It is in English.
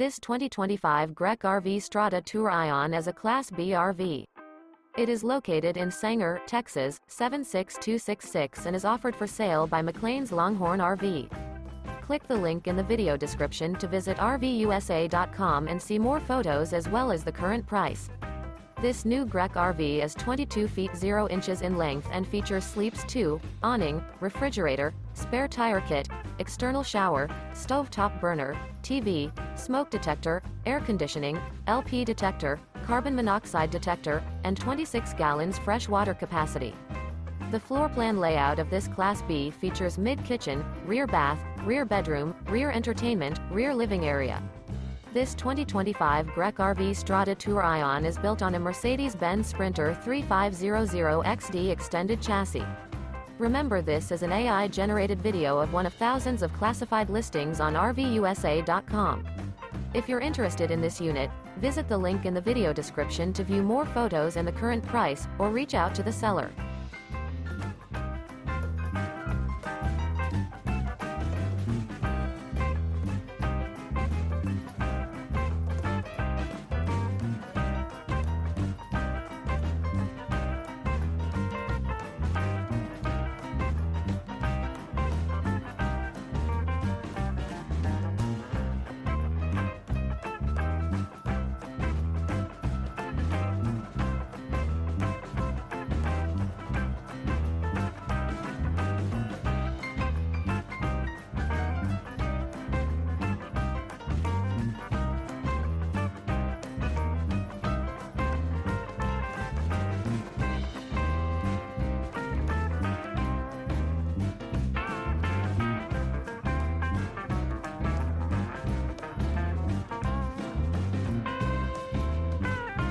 This 2025 Grech RV Strada TOUR-ION is a Class B RV. It is located in Sanger, Texas, 76266 and is offered for sale by McClain's Longhorn RV. Click the link in the video description to visit RVUSA.com and see more photos as well as the current price. This new Grech RV is 22 feet 0 inches in length and features sleeps 2, awning, refrigerator, spare tire kit, external shower, stovetop burner, TV, smoke detector, air conditioning, LP detector, carbon monoxide detector, and 26 gallons fresh water capacity. The floor plan layout of this Class B features mid-kitchen, rear bath, rear bedroom, rear entertainment, rear living area. This 2025 Grech RV Strada TOUR-ION is built on a Mercedes-Benz Sprinter 3500XD extended chassis. Remember, this is an AI-generated video of one of thousands of classified listings on RVUSA.com. If you're interested in this unit, visit the link in the video description to view more photos and the current price, or reach out to the seller.